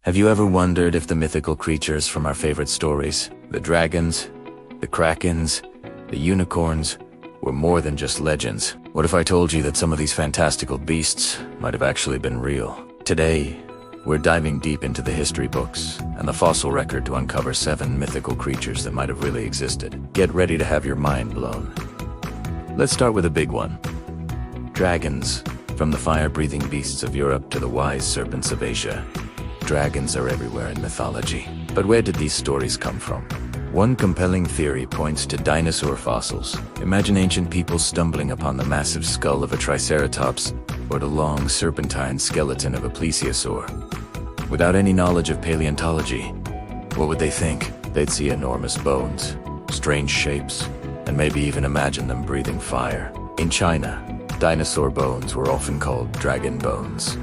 Have you ever wondered if the mythical creatures from our favorite stories, the dragons, the krakens, the unicorns, were more than just legends? What if I told you that some of these fantastical beasts might have actually been real? Today, we're diving deep into the history books and the fossil record to uncover 7 mythical creatures that might have really existed. Get ready to have your mind blown. Let's start with a big one. Dragons. From the fire-breathing beasts of Europe to the wise serpents of Asia, dragons are everywhere in mythology. But where did these stories come from? One compelling theory points to dinosaur fossils. Imagine ancient people stumbling upon the massive skull of a triceratops or the long serpentine skeleton of a plesiosaur. Without any knowledge of paleontology, what would they think? They'd see enormous bones, strange shapes, and maybe even imagine them breathing fire. In China, dinosaur bones were often called dragon bones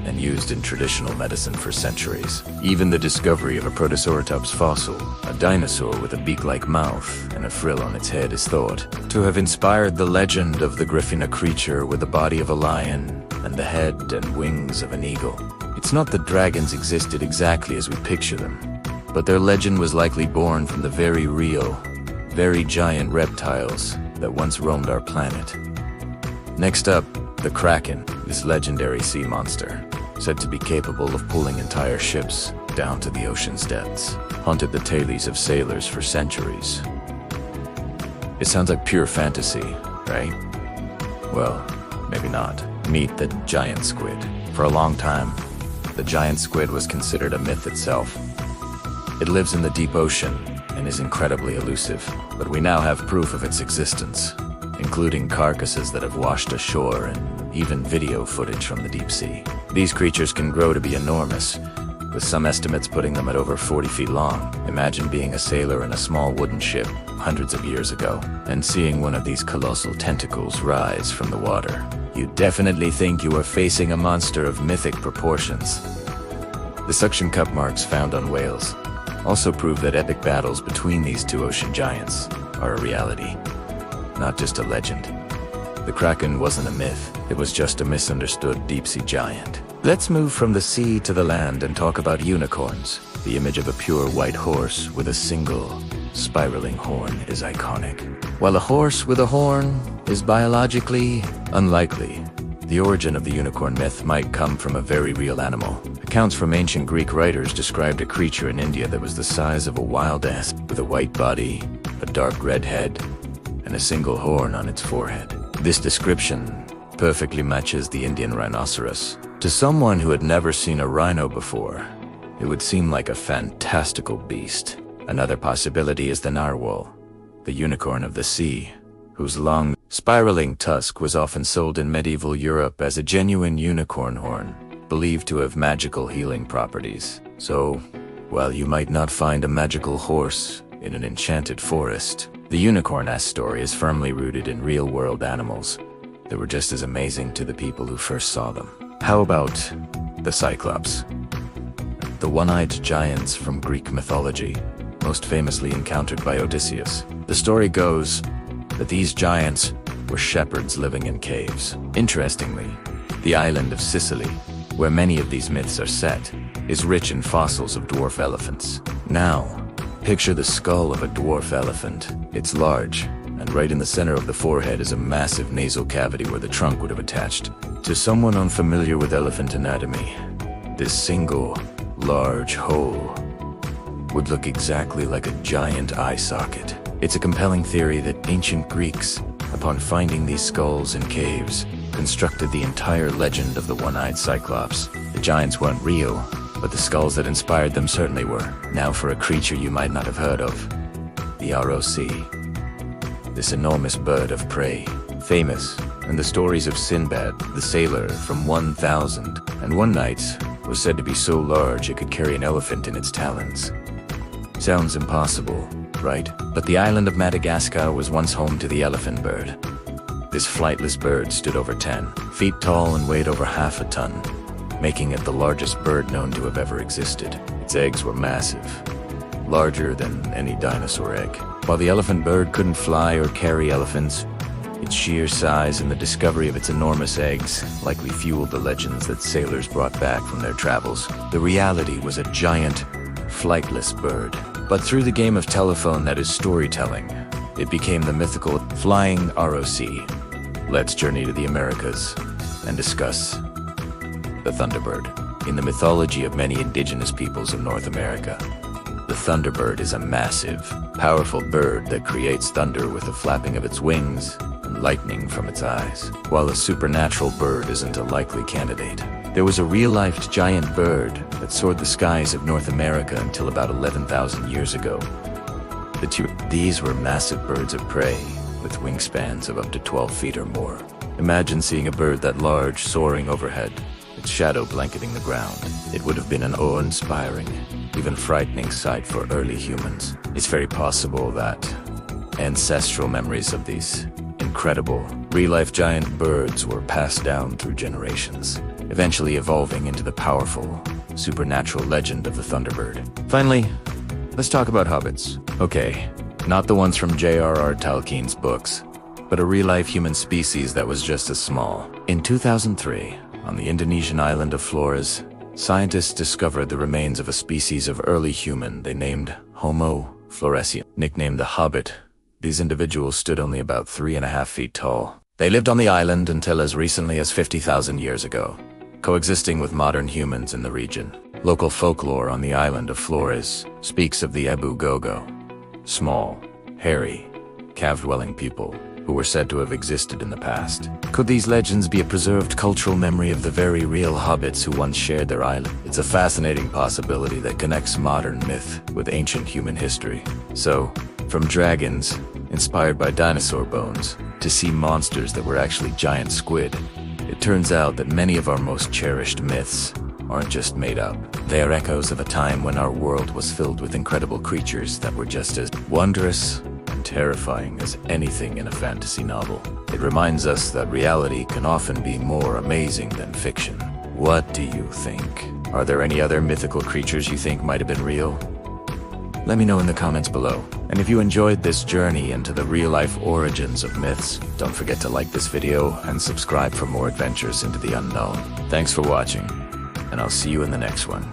and used in traditional medicine for centuries. Even the discovery of a protoceratops fossil, a dinosaur with a beak-like mouth and a frill on its head, is thought to have inspired the legend of the griffin, a creature with the body of a lion and the head and wings of an eagle. It's not that dragons existed exactly as we picture them, but their legend was likely born from the very real, very giant reptiles that once roamed our planet. Next up, the kraken, this legendary sea monster, said to be capable of pulling entire ships down to the ocean's depths, haunted the tailies of sailors for centuries. It sounds like pure fantasy, right? Well, maybe not. Meet the giant squid. For a long time, the giant squid was considered a myth itself. It lives in the deep ocean and is incredibly elusive, but we now have proof of its existence, including carcasses that have washed ashore and even video footage from the deep sea. These creatures can grow to be enormous, with some estimates putting them at over 40 feet long. Imagine being a sailor in a small wooden ship hundreds of years ago and seeing one of these colossal tentacles rise from the water. You'd definitely think you were facing a monster of mythic proportions. The suction cup marks found on whales also prove that epic battles between these two ocean giants are a reality, not just a legend. The kraken wasn't a myth, it was just a misunderstood deep-sea giant. Let's move from the sea to the land and talk about unicorns. The image of a pure white horse with a single, spiraling horn is iconic. While a horse with a horn is biologically unlikely, the origin of the unicorn myth might come from a very real animal. Accounts from ancient Greek writers described a creature in India that was the size of a wild ass, with a white body, a dark red head, and a single horn on its forehead. This description perfectly matches the Indian rhinoceros. To someone who had never seen a rhino before, it would seem like a fantastical beast. Another possibility is the narwhal, the unicorn of the sea, whose long, spiraling tusk was often sold in medieval Europe as a genuine unicorn horn, believed to have magical healing properties. So, while you might not find a magical horse in an enchanted forest, the unicorn-esque story is firmly rooted in real-world animals that were just as amazing to the people who first saw them. How about the Cyclops? The one-eyed giants from Greek mythology, most famously encountered by Odysseus. The story goes that these giants were shepherds living in caves. Interestingly, the island of Sicily, where many of these myths are set, is rich in fossils of dwarf elephants. Now, picture the skull of a dwarf elephant. It's large, and right in the center of the forehead is a massive nasal cavity where the trunk would have attached. To someone unfamiliar with elephant anatomy, this single, large hole would look exactly like a giant eye socket. It's a compelling theory that ancient Greeks, upon finding these skulls in caves, constructed the entire legend of the one-eyed Cyclops. The giants weren't real, but the skulls that inspired them certainly were. Now for a creature you might not have heard of, the ROC. This enormous bird of prey, famous in the stories of Sinbad, the sailor from 1001 Nights, was said to be so large it could carry an elephant in its talons. Sounds impossible, right? But the island of Madagascar was once home to the elephant bird. This flightless bird stood over 10 feet tall and weighed over half a ton, making it the largest bird known to have ever existed. Its eggs were massive, larger than any dinosaur egg. While the elephant bird couldn't fly or carry elephants, Its sheer size and the discovery of its enormous eggs likely fueled the legends that sailors brought back from their travels. The reality was a giant, flightless bird. But through the game of telephone that is storytelling, it became the mythical flying ROC. Let's journey to the Americas and discuss the Thunderbird. In the mythology of many indigenous peoples of North America, the Thunderbird is a massive, powerful bird that creates thunder with the flapping of its wings and lightning from its eyes. While a supernatural bird isn't a likely candidate, there was a real-life giant bird that soared the skies of North America until about 11,000 years ago. These were massive birds of prey with wingspans of up to 12 feet or more. Imagine seeing a bird that large soaring overhead, its shadow blanketing the ground. It would have been an awe-inspiring, even frightening sight for early humans. It's very possible that ancestral memories of these incredible, real-life giant birds were passed down through generations, eventually evolving into the powerful, supernatural legend of the Thunderbird. Finally, let's talk about hobbits. Okay, not the ones from J.R.R. Tolkien's books, but a real-life human species that was just as small. In 2003, on the Indonesian island of Flores, scientists discovered the remains of a species of early human they named Homo floresiensis. Nicknamed the Hobbit, these individuals stood only about 3.5 feet tall. They lived on the island until as recently as 50,000 years ago, coexisting with modern humans in the region. Local folklore on the island of Flores speaks of the Ebu Gogo, small, hairy, cave-dwelling people who were said to have existed in the past. Could these legends be a preserved cultural memory of the very real hobbits who once shared their island? It's a fascinating possibility that connects modern myth with ancient human history. So, from dragons, inspired by dinosaur bones, to sea monsters that were actually giant squid, it turns out that many of our most cherished myths aren't just made up. They are echoes of a time when our world was filled with incredible creatures that were just as wondrous and terrifying as anything in a fantasy novel. It reminds us that reality can often be more amazing than fiction. What do you think? Are there any other mythical creatures you think might have been real? Let me know in the comments below. And if you enjoyed this journey into the real-life origins of myths, don't forget to like this video and subscribe for more adventures into the unknown. Thanks for watching, and I'll see you in the next one.